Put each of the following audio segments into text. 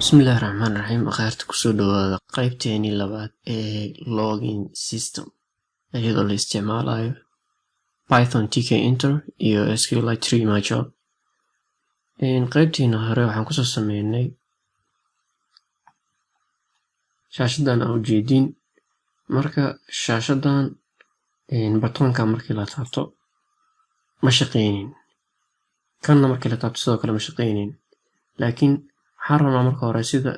Bismillahi Raxmaani Raxiim. Akhyaarta kusoo dhawaada qaybteenii labaad ee login system iyadoo la isticmaalayo Python tkinter iyo SQLite 3 MyJob. Qaybteena hore waxaan kusoo sameynay shaashadan aan ujeedin. Marka shaashadan batoonka markii la taabto ma shaqeynin, kanna markii la taabto sidoo kale ma shaqeynin. Laakiin waxaan rabnaa marka hore sida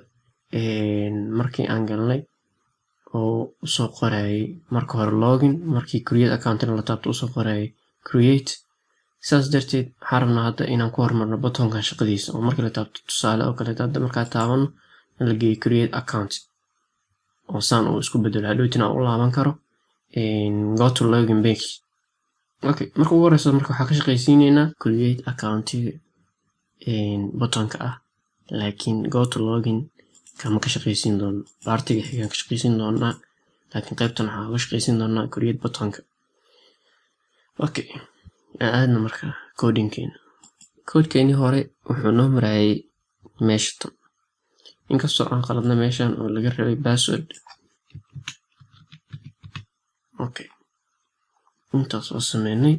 markii aan galnay oo usoo qorayay marka hore login, markii create account la taabto usoo qorayay create. Saas darteed waxaan rabnaa hadda inaan ku hormarno batoonkan shaqadiisa oo markii la taabto tusaale oo kale hadda markaa taabano in la geeyo create account oo saan uu isku bedelo hadhowtina u laaban karo go to login page. Okay, marka ugu horeysa marka waxaan ka shaqaysiinaynaa create account batoonka ah, laakiin go to login kama ka shaqaysiin doono. Partiga xigaan ka shaqaysiin doonaa, laakiin qaybtan waxaan ka shaqaysiin doonaa create batoonka. Okay, aadna marka codekeenii hore wuxuu noo marayay meeshan, inkastoo aan qaladna meeshan oo laga rabay password. Okay, intaas oo sameynay.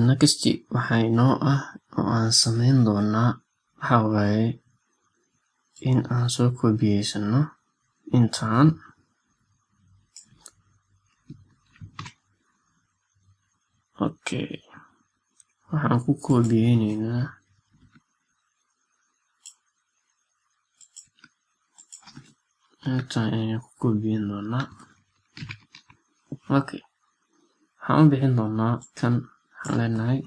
Next waxay noo ah oo aan sameyn doonaa waxaa waaye in aan soo koobiyeysanno intaan. Okay, waxaan ku koobiyeynaynaa intaan ayaan ku koobiyeyn doonaa. Okay, waxaan u bixin doonaa kan, waxaan leenahay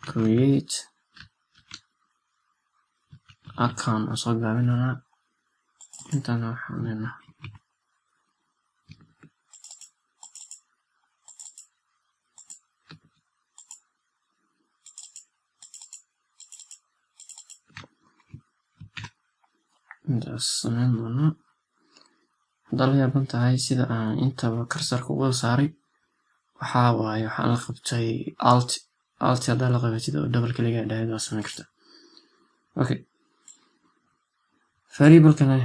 create account aan soo gaabinana. Intaana waxaan leenahay intaas sameyn doonaa. Haddaa la yaaban tahay sida aan intaba karsarka uga saaray, waxaa waaye waxaan la qabtay alt haddaa la qabatid oo double click dhahayd waa sameyn kartaa. Okay, variablekana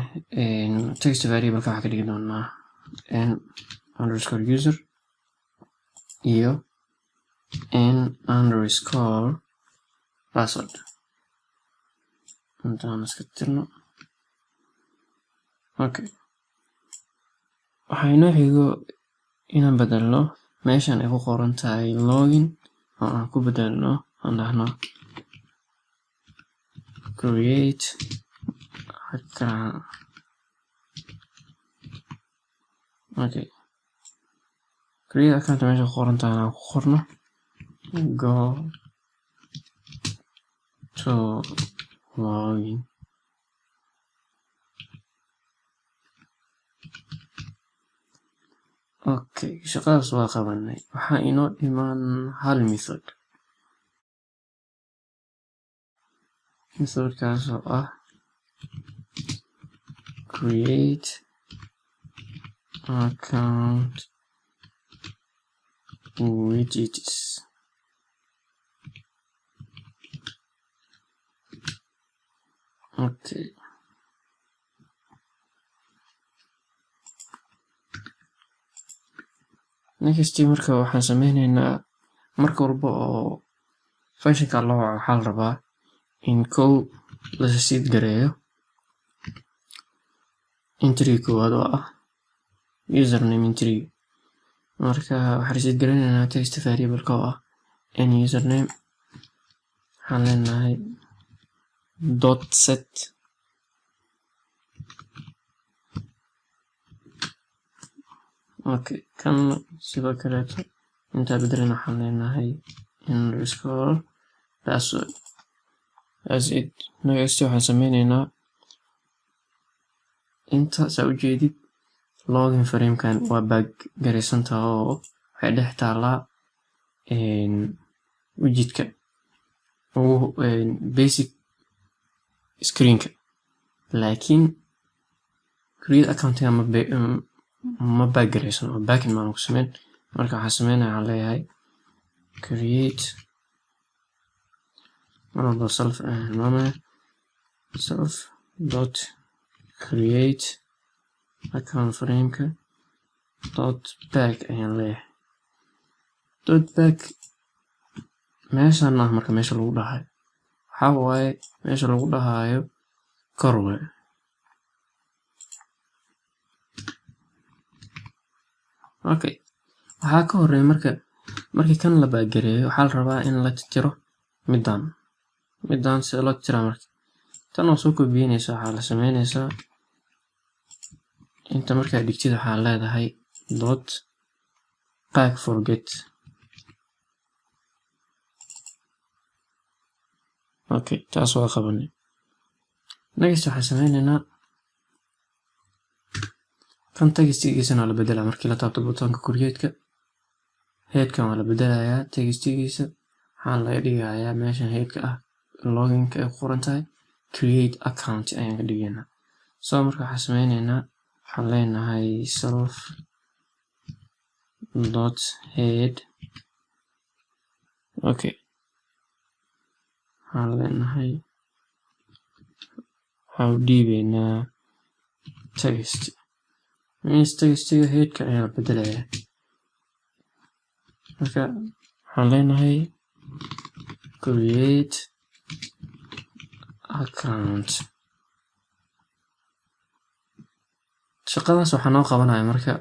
text variableka waxaan ka dhigi doonaa n_user iyo n_password. intaan iska tirno. Okay, waxay noo xigo inaan bedelno meeshan ay ku qoran tahay login oo aan ku bedelno aan dhahno create account. Okay, create account meesha ku qoran tahay aan ku qorno go to login. Okay, shaqadaas waa qabanay. Waxaa inoo dhiman hal methodkaas oo ah create account widgets. Okay, next marka waxaan sameynaynaa marka walba oo functionka loo waco waxaa la rabaa in kow la seed gareeyo entry koowaad oo ah username entry. Marka waxaan reset gareynaynaa text variableka oo ah n_username. waxaan leenahay .set okay, kan sidoo kaleeto intaa bedelana waxaan leenahay _password. That's it. Next waxaan sameynaynaa inta saa ujeedid login framekan waa back gareysanta oo waxay dhex taalaa widgetka ugu basic screenka, laakiin create account ma back gareysan oo backing maan ku sameyn. Marka waxaan sameynaya waxaan leeyahay create self dot create account frameka dot back ayaan leeyahay. dot back meeshaan ah marka meesha lagu dhahayo waxaa waaye meesha lagu dhahayo kor waaye. Okay, waxaa ka horeeya markii kan la baagareeyo waxaa la rabaa in la tiro midaan si loo tiraa marka tan oo soo koobiyeynaysa waxaa la sameynaysaa inta markaa dhigtid waxaa leedahay dot back forget. Okay, taas waa qabanay. Next waxaan sameynaynaa kan textigiisana la bedelaa markii la taabto butaanka create-ka. Headkan waa la bedelayaa textigiisa waxaan laga dhigayaa meeshan headka ah loginka ay ku qoran tahay create account ayaan ka dhigaynaa. Marka waxaan sameynaynaa waxaan leenahay self dot head. Okay, waxaan leenahay waxaan u dhiibaynaa text textiga headka ayaa la bedelayaa. Marka waxaan leenahay create account. Shaqadaas waxaa noo qabanaya marka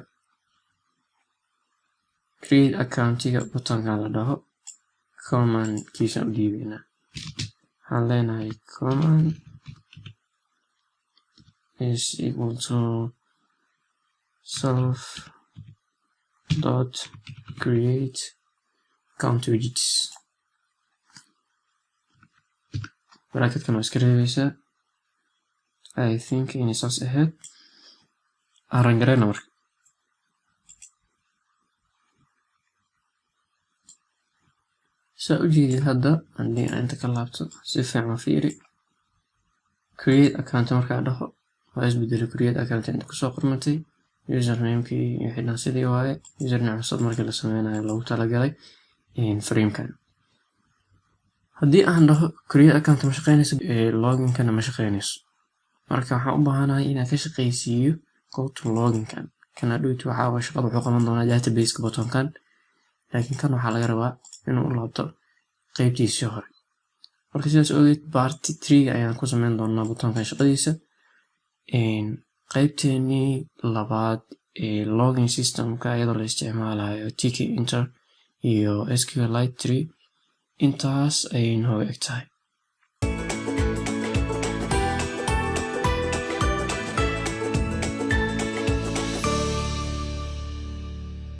create accountiga buttonka la dhaho command kiisa u dhiibaynaa. Waxaan leenahay command is equal to self dot create account widgets. Bracketkan waa iska reebaysaa. I think inay saas ahayd. Arran gareyna marka. Saa u jeedid hadda haddii aan inta ka laabto si fiican fiiri. Create account markaa dhaho waa isbedeli create account inta kusoo qormatay. Usernamekii iyo xidhan sidii waaye. Username cusub markii la sameynayo loogu talagalay framekan. Haddii aan dhaho create account ma shaqeynayso loginkana ma shaqeynayso. Marka waxaan u baahanahay inaan ka shaqeysiiyo go to loginkan. Kana dhowti waxaa waa shaqada wuxuu qaban doonaa database-ka buttonkan. Laakiin kan waxaa laga rabaa inuu u laabto qaybtiisii hore. Marka sidaas ogeyd part 3 ayaan ku sameyn doonaa buttonkan shaqadiisa. Qaybteenii labaad ee login systemka iyadoo la isticmaalayo tkinter iyo SQLite 3 intaas ayay nooga eg tahay.